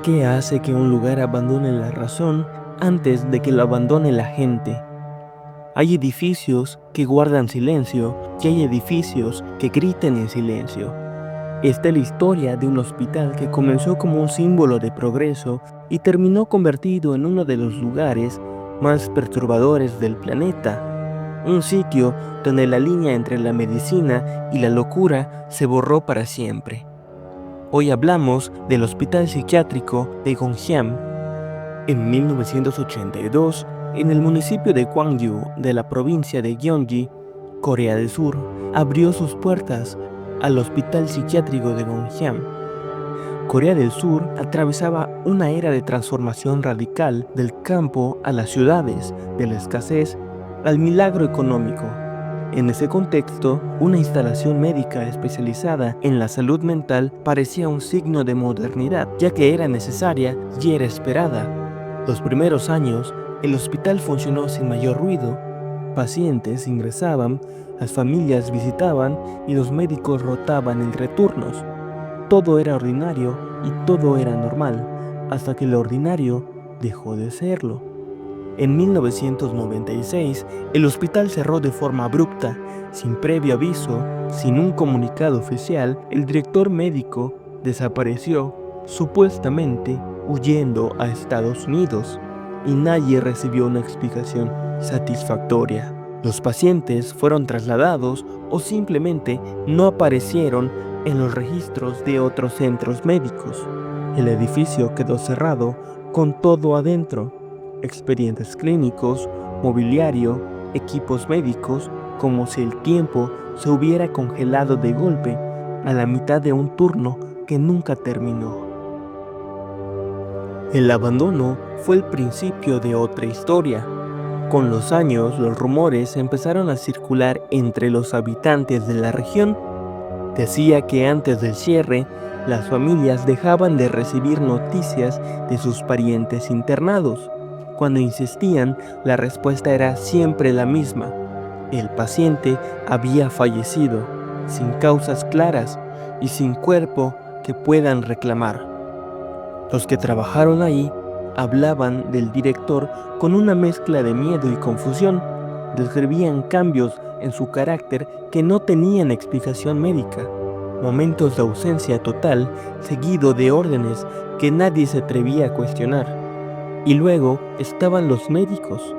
¿Qué hace que un lugar abandone la razón antes de que lo abandone la gente? Hay edificios que guardan silencio y hay edificios que gritan en silencio. Esta es la historia de un hospital que comenzó como un símbolo de progreso y terminó convertido en uno de los lugares más perturbadores del planeta. Un sitio donde la línea entre la medicina y la locura se borró para siempre. Hoy hablamos del Hospital Psiquiátrico de Gonjiam. En 1982, en el municipio de Gwangju de la provincia de Gyeonggi, Corea del Sur, abrió sus puertas al Hospital Psiquiátrico de Gonjiam. Corea del Sur atravesaba una era de transformación radical del campo a las ciudades, de la escasez al milagro económico. En ese contexto, una instalación médica especializada en la salud mental parecía un signo de modernidad, ya que era necesaria y era esperada. Los primeros años, el hospital funcionó sin mayor ruido. Pacientes ingresaban, las familias visitaban y los médicos rotaban entre turnos. Todo era ordinario y todo era normal, hasta que lo ordinario dejó de serlo. En 1996, el hospital cerró de forma abrupta, sin previo aviso, sin un comunicado oficial. El director médico desapareció, supuestamente huyendo a Estados Unidos, y nadie recibió una explicación satisfactoria. Los pacientes fueron trasladados o simplemente no aparecieron en los registros de otros centros médicos. El edificio quedó cerrado con todo adentro: expedientes clínicos, mobiliario, equipos médicos, como si el tiempo se hubiera congelado de golpe a la mitad de un turno que nunca terminó. El abandono fue el principio de otra historia. Con los años, los rumores empezaron a circular entre los habitantes de la región. Decía que antes del cierre, las familias dejaban de recibir noticias de sus parientes internados. Cuando insistían, la respuesta era siempre la misma: el paciente había fallecido, sin causas claras y sin cuerpo que puedan reclamar. Los que trabajaron ahí hablaban del director con una mezcla de miedo y confusión. Describían cambios en su carácter que no tenían explicación médica, momentos de ausencia total seguido de órdenes que nadie se atrevía a cuestionar. Y luego estaban los médicos.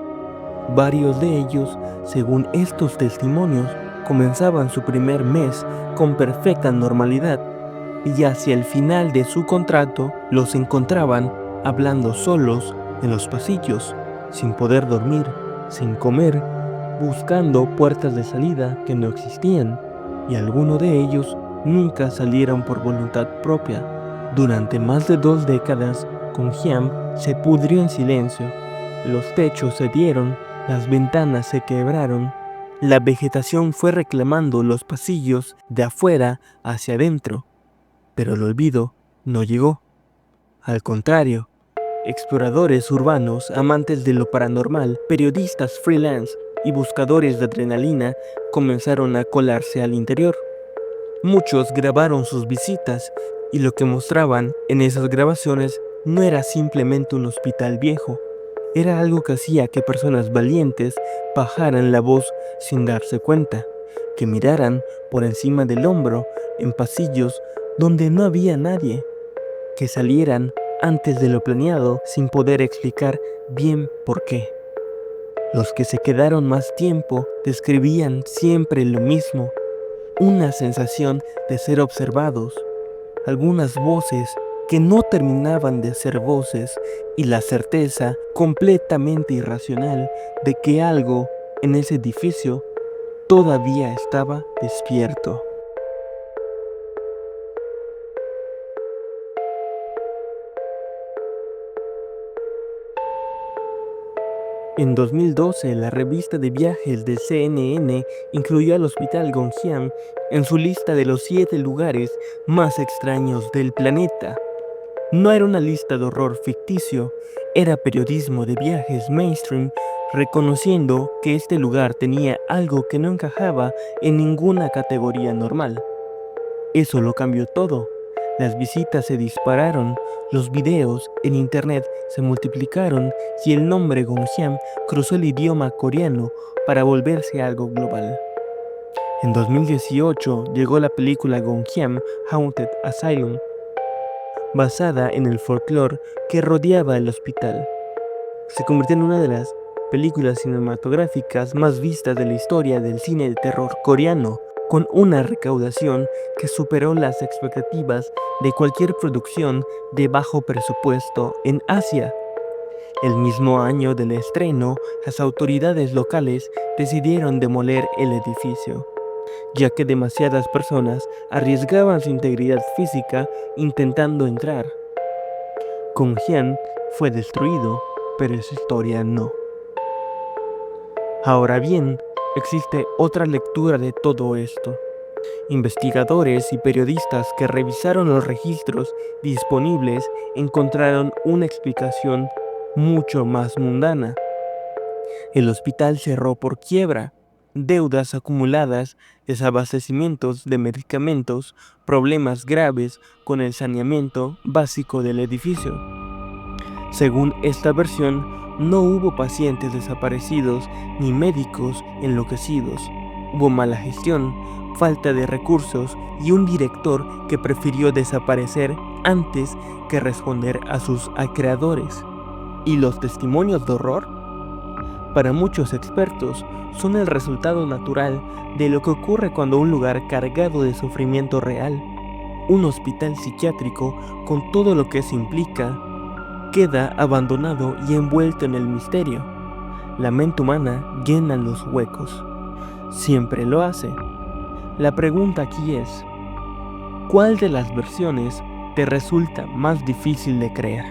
Varios de ellos, según estos testimonios, comenzaban su primer mes con perfecta normalidad, y hacia el final de su contrato los encontraban hablando solos en los pasillos, sin poder dormir, sin comer, buscando puertas de salida que no existían, y algunos de ellos nunca salieron por voluntad propia. Durante más de 2 décadas, Gonjiam se pudrió en silencio. Los techos cedieron, las ventanas se quebraron, la vegetación fue reclamando los pasillos de afuera hacia adentro, pero el olvido no llegó. Al contrario, exploradores urbanos, amantes de lo paranormal, periodistas freelance y buscadores de adrenalina comenzaron a colarse al interior. Muchos grabaron sus visitas, y lo que mostraban en esas grabaciones no era simplemente un hospital viejo, era algo que hacía que personas valientes bajaran la voz sin darse cuenta, que miraran por encima del hombro en pasillos donde no había nadie, que salieran antes de lo planeado sin poder explicar bien por qué. Los que se quedaron más tiempo describían siempre lo mismo: una sensación de ser observados, algunas voces que no terminaban de ser voces, y la certeza completamente irracional de que algo en ese edificio todavía estaba despierto. En 2012, la revista de viajes de CNN incluyó al Hospital Gonjiam en su lista de los 7 lugares más extraños del planeta. No era una lista de horror ficticio, era periodismo de viajes mainstream, reconociendo que este lugar tenía algo que no encajaba en ninguna categoría normal. Eso lo cambió todo. Las visitas se dispararon, los videos en internet se multiplicaron y el nombre Gonjiam cruzó el idioma coreano para volverse algo global. En 2018 llegó la película Gonjiam Haunted Asylum, basada en el folclore que rodeaba el hospital. Se convirtió en una de las películas cinematográficas más vistas de la historia del cine de terror coreano, con una recaudación que superó las expectativas de cualquier producción de bajo presupuesto en Asia. El mismo año del estreno, las autoridades locales decidieron demoler el edificio, ya que demasiadas personas arriesgaban su integridad física intentando entrar. Gonjiam fue destruido, pero esa historia no. Ahora bien, existe otra lectura de todo esto. Investigadores y periodistas que revisaron los registros disponibles encontraron una explicación mucho más mundana. El hospital cerró por quiebra, deudas acumuladas, desabastecimientos de medicamentos, problemas graves con el saneamiento básico del edificio. Según esta versión, no hubo pacientes desaparecidos ni médicos enloquecidos. Hubo mala gestión, falta de recursos y un director que prefirió desaparecer antes que responder a sus acreedores. ¿Y los testimonios de horror? Para muchos expertos, son el resultado natural de lo que ocurre cuando un lugar cargado de sufrimiento real, un hospital psiquiátrico con todo lo que eso implica, queda abandonado y envuelto en el misterio. La mente humana llena los huecos. Siempre lo hace. La pregunta aquí es, ¿cuál de las versiones te resulta más difícil de creer?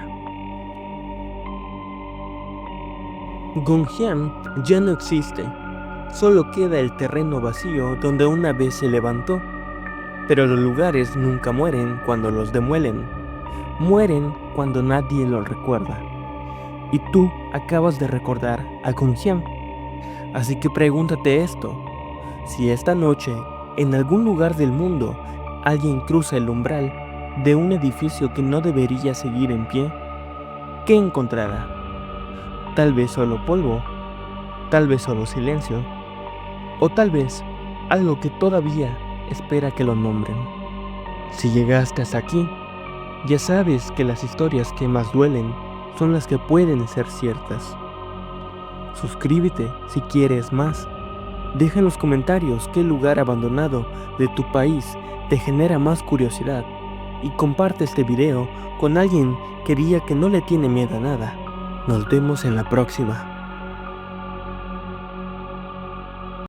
Gonjiam ya no existe. Solo queda el terreno vacío donde una vez se levantó. Pero los lugares nunca mueren cuando los demuelen. Mueren cuando nadie los recuerda. Y tú acabas de recordar a Gonjiam. Así que pregúntate esto. Si esta noche, en algún lugar del mundo, alguien cruza el umbral de un edificio que no debería seguir en pie, ¿qué encontrará? Tal vez solo polvo, tal vez solo silencio, o tal vez algo que todavía espera que lo nombren. Si llegaste hasta aquí, ya sabes que las historias que más duelen son las que pueden ser ciertas. Suscríbete si quieres más. Deja en los comentarios qué lugar abandonado de tu país te genera más curiosidad y comparte este video con alguien que diga que no le tiene miedo a nada. Nos vemos en la próxima.